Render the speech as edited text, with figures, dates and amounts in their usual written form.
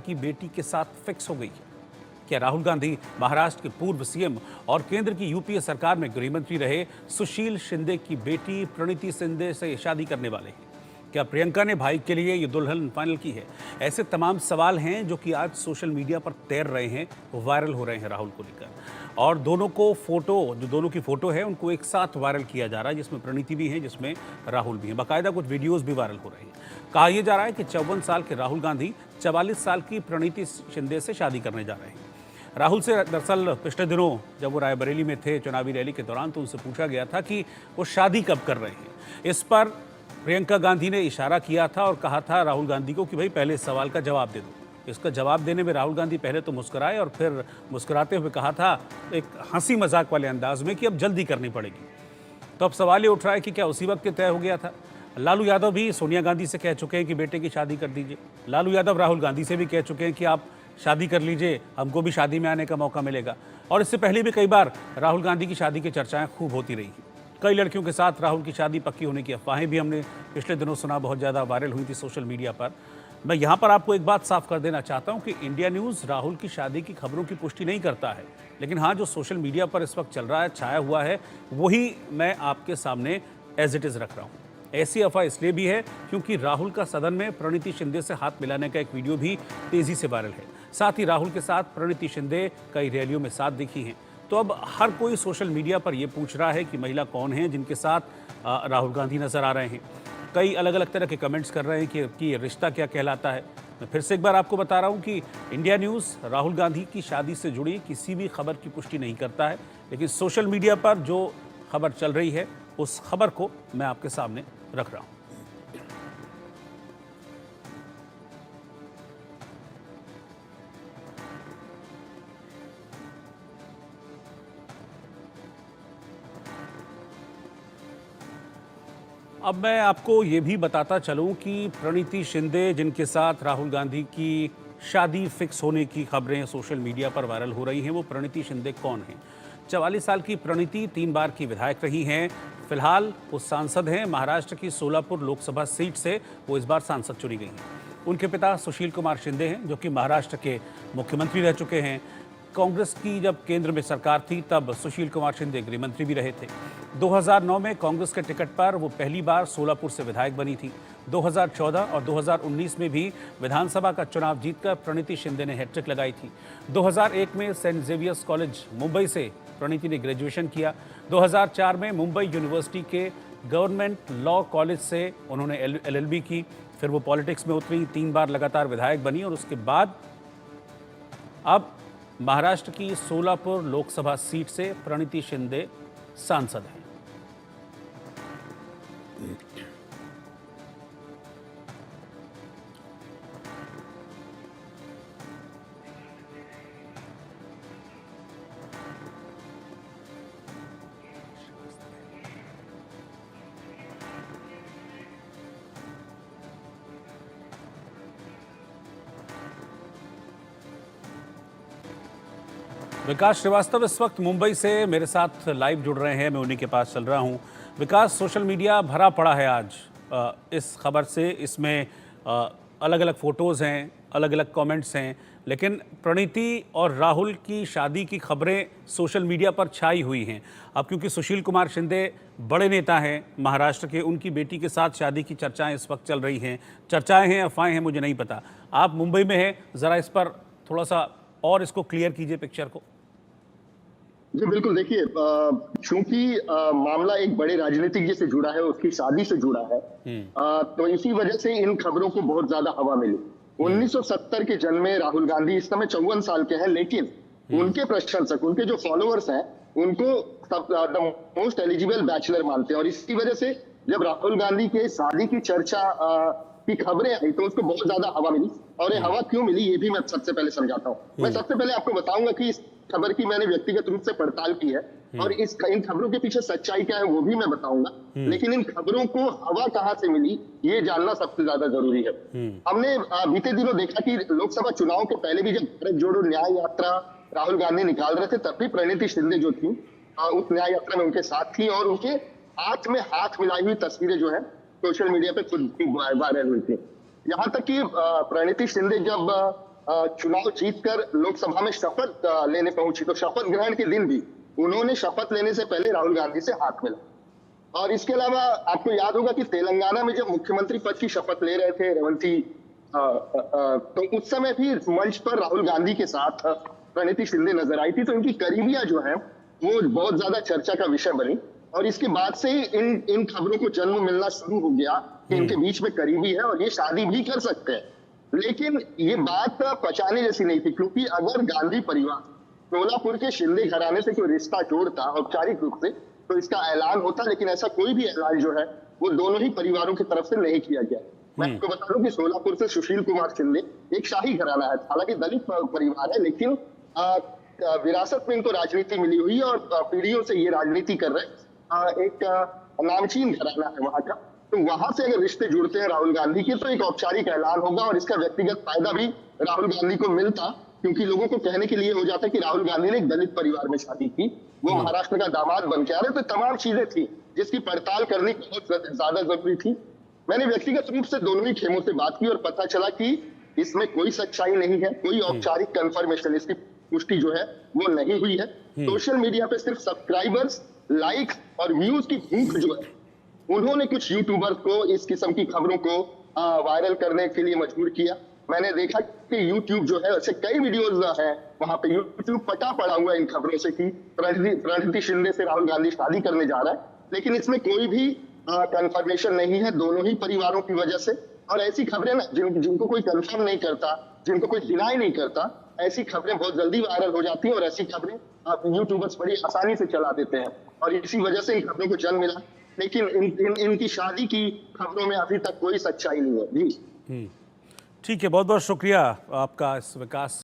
की बेटी के साथ फिक्स हो गई है। क्या राहुल गांधी महाराष्ट्र के पूर्व सीएम और केंद्र की यूपीए सरकार में गृहमंत्री रहे सुशील शिंदे की बेटी प्रणीति शिंदे से शादी करने वाले हैं? क्या प्रियंका ने भाई के लिए ये दुल्हन फाइनल की है? ऐसे तमाम सवाल हैं जो कि आज सोशल मीडिया पर तैर रहे हैं, वायरल हो रहे हैं राहुल को लेकर। और दोनों की फोटो है उनको एक साथ वायरल किया जा रहा है, जिसमें प्रणीति भी है, जिसमें राहुल भी है। बाकायदा कुछ वीडियोस भी वायरल हो रहे हैं। कहा यह जा रहा है कि 54 साल के राहुल गांधी 44 साल की प्रणीति शिंदे से शादी करने जा रहे हैं। राहुल से दरअसल पिछले दिनों जब वो रायबरेली में थे चुनावी रैली के दौरान, तो उनसे पूछा गया था कि वो शादी कब कर रहे हैं। इस पर प्रियंका गांधी ने इशारा किया था और कहा था राहुल गांधी को कि भाई पहले इस सवाल का जवाब दे दो। इसका जवाब देने में राहुल गांधी पहले तो मुस्कुराए और फिर मुस्कुराते हुए कहा था एक हंसी मजाक वाले अंदाज में कि अब जल्दी करनी पड़ेगी। तो अब सवाल ये उठ रहा है कि क्या उसी वक्त तय हो गया था? लालू यादव भी सोनिया गांधी से कह चुके हैं कि बेटे की शादी कर दीजिए। लालू यादव राहुल गांधी से भी कह चुके हैं कि आप शादी कर लीजिए, हमको भी शादी में आने का मौका मिलेगा। और इससे पहले भी कई बार राहुल गांधी की शादी की चर्चाएं खूब होती रही। कई लड़कियों के साथ राहुल की शादी पक्की होने की अफवाहें भी हमने पिछले दिनों सुना, बहुत ज़्यादा वायरल हुई थी सोशल मीडिया पर। मैं यहाँ पर आपको एक बात साफ कर देना चाहता हूँ कि इंडिया न्यूज़ राहुल की शादी की खबरों की पुष्टि नहीं करता है, लेकिन हाँ, जो सोशल मीडिया पर इस वक्त चल रहा है, छाया हुआ है, वही मैं आपके सामने एज इट इज़ रख रहा हूँ। ऐसी अफवाह इसलिए भी है क्योंकि राहुल का सदन में प्रणीति शिंदे से हाथ मिलाने का एक वीडियो भी तेजी से वायरल है। साथ ही राहुल के साथ प्रणीति शिंदे कई रैलियों में साथ दिखी हैं। तो अब हर कोई सोशल मीडिया पर यह पूछ रहा है कि महिला कौन है जिनके साथ राहुल गांधी नजर आ रहे हैं। कई अलग अलग तरह के कमेंट्स कर रहे हैं कि रिश्ता क्या कहलाता है। मैं फिर से एक बार आपको बता रहा हूं कि इंडिया न्यूज़ राहुल गांधी की शादी से जुड़ी किसी भी खबर की पुष्टि नहीं करता है, लेकिन सोशल मीडिया पर जो खबर चल रही है उस खबर को मैं आपके सामने रख रहा हूं। अब मैं आपको ये भी बताता चलूं कि प्रणीति शिंदे जिनके साथ राहुल गांधी की शादी फिक्स होने की खबरें सोशल मीडिया पर वायरल हो रही हैं, वो प्रणीति शिंदे कौन हैं? 44 साल की प्रणीति 3 बार की विधायक रही हैं। फिलहाल वो सांसद हैं। महाराष्ट्र की सोलापुर लोकसभा सीट से वो इस बार सांसद चुनी गई हैं। उनके पिता सुशील कुमार शिंदे हैं, जो कि महाराष्ट्र के मुख्यमंत्री रह चुके हैं। कांग्रेस की जब केंद्र में सरकार थी तब सुशील कुमार शिंदे गृहमंत्री भी रहे थे। 2009 में कांग्रेस के टिकट पर वो पहली बार सोलापुर से विधायक बनी थी। 2014 और 2019 में भी विधानसभा का चुनाव जीतकर प्रणीति शिंदे ने हैट्रिक लगाई थी। 2001 में सेंट जेवियर्स कॉलेज मुंबई से प्रणीति ने ग्रेजुएशन किया। 2004 में मुंबई यूनिवर्सिटी के गवर्नमेंट लॉ कॉलेज से उन्होंने LLB की। फिर वो पॉलिटिक्स में उतरी, 3 बार लगातार विधायक बनी और उसके बाद अब महाराष्ट्र की सोलापुर लोकसभा सीट से प्रणीति शिंदे सांसद हैं। विकास श्रीवास्तव इस वक्त मुंबई से मेरे साथ लाइव जुड़ रहे हैं, मैं उन्हीं के पास चल रहा हूं। विकास, सोशल मीडिया भरा पड़ा है आज इस खबर से। इसमें अलग अलग फोटोज़ हैं, अलग अलग कमेंट्स हैं, लेकिन प्रणीति और राहुल की शादी की खबरें सोशल मीडिया पर छाई हुई हैं। अब क्योंकि सुशील कुमार शिंदे बड़े नेता हैं महाराष्ट्र के, उनकी बेटी के साथ शादी की चर्चाएं इस वक्त चल रही हैं। चर्चाएं हैं, अफवाहें हैं, मुझे नहीं पता। आप मुंबई में हैं, ज़रा इस पर थोड़ा सा और इसको क्लियर कीजिए पिक्चर को। जी बिल्कुल, देखिए चूंकि मामला एक बड़े राजनीतिज्ञ से जुड़ा है, उसकी शादी से जुड़ा है, तो इसी वजह से इन खबरों को बहुत ज्यादा हवा मिली। 1970 के जन्मे राहुल गांधी इस समय 54 साल के हैं, लेकिन उनके प्रशंसक, उनके जो फॉलोअर्स हैं, उनको द मोस्ट एलिजिबल बैचलर मानते हैं। और इसी वजह से जब राहुल गांधी के शादी की चर्चा की खबरें आई तो उसको बहुत ज्यादा हवा मिली। और ये हवा क्यों मिली ये भी मैं सबसे पहले समझाता हूँ। मैं सबसे पहले आपको बताऊंगा कि इस खबर की मैंने व्यक्तिगत रूप से पड़ताल की है और इन खबरों के पीछे सच्चाई क्या है वो भी मैं बताऊंगा। लेकिन इन खबरों को हवा कहां से मिली ये जानना सबसे ज्यादा जरूरी है। हमने बीते दिनों देखा कि लोकसभा चुनाव के पहले भी जब भारत जोड़ो न्याय यात्रा राहुल गांधी निकाल रहे थे, तब भी प्रणीति शिंदे जो थी उस न्याय यात्रा में उनके साथ थी और उनके हाथ में हाथ मिलाई हुई तस्वीरें जो है सोशल मीडिया पे खुद वायरल हुई थी। यहाँ तक कि प्रणीति शिंदे जब चुनाव जीतकर लोकसभा में शपथ लेने पहुंची, तो शपथ ग्रहण के दिन भी उन्होंने शपथ लेने से पहले राहुल गांधी से हाथ मिला। और इसके अलावा आपको याद होगा कि तेलंगाना में जब मुख्यमंत्री पद की शपथ ले रहे थे रेवंती, तो उस समय भी मंच पर राहुल गांधी के साथ प्रणीति शिंदे नजर आई थी। तो इनकी करीबियां जो है वो बहुत ज्यादा चर्चा का विषय बनी, और इसके बाद से ही इन खबरों को जन्म मिलना शुरू हो गया कि इनके बीच में करीबी है और ये शादी भी कर सकते हैं। लेकिन ये बात पचाने जैसी नहीं थी, क्योंकि अगर गांधी परिवार सोलापुर के शिंदे घराने से कोई रिश्ता जोड़ता औपचारिक रूप से, तो इसका ऐलान होता, लेकिन ऐसा कोई भी ऐलान जो है वो दोनों ही परिवारों की तरफ से नहीं किया गया। मैं आपको बता दूं कि सोलापुर से सुशील कुमार शिंदे एक शाही घराना है, हालांकि दलित परिवार है, लेकिन विरासत में इनको राजनीति मिली हुई है और पीढ़ियों से ये राजनीति कर रहे एक नामचीन घराना है वहां का। तो वहां से अगर रिश्ते जुड़ते हैं राहुल गांधी के, तो एक औपचारिक ऐलान होगा और इसका व्यक्तिगत फायदा भी राहुल गांधी को मिलता, क्योंकि लोगों को कहने के लिए हो जाता कि राहुल गांधी ने एक दलित परिवार में शादी की, वो महाराष्ट्र का दामाद बन के आ रहे। तो तमाम चीजें थी जिसकी पड़ताल करनी बहुत ज्यादा जरूरी थी। मैंने व्यक्तिगत रूप से दोनों ही खेमों से बात की और पता चला कि इसमें कोई सच्चाई नहीं है, कोई औपचारिक कंफर्मेशन, इसकी पुष्टि जो है वो नहीं हुई है। सोशल मीडिया पे सिर्फ सब्सक्राइबर्स, लाइक और व्यूज की भूख जो है, उन्होंने कुछ यूट्यूबर्स को इस किस्म की खबरों को वायरल करने के लिए मजबूर किया। मैंने देखा कि यूट्यूब जो है, ऐसे कई वीडियोस हैं वहां पे, यूट्यूब पटा पड़ा हुआ इन खबरों से कि प्रणीति शिंदे से राहुल गांधी शादी करने जा रहा है, लेकिन इसमें कोई भी कंफर्मेशन नहीं है दोनों ही परिवारों की वजह से। और ऐसी खबरें ना जिनको कोई कंफर्म नहीं करता, जिनको कोई डिनाई नहीं करता, ऐसी खबरें बहुत जल्दी वायरल हो जाती हैं और ऐसी खबरें यूट्यूबर्स बड़ी आसानी से चला देते हैं, और इसी वजह से इन खबरों को जन्म मिला। लेकिन इनकी शादी की खबरों में अभी तक कोई सच्चाई नहीं है। जी ठीक है, बहुत बहुत शुक्रिया आपका इस विकास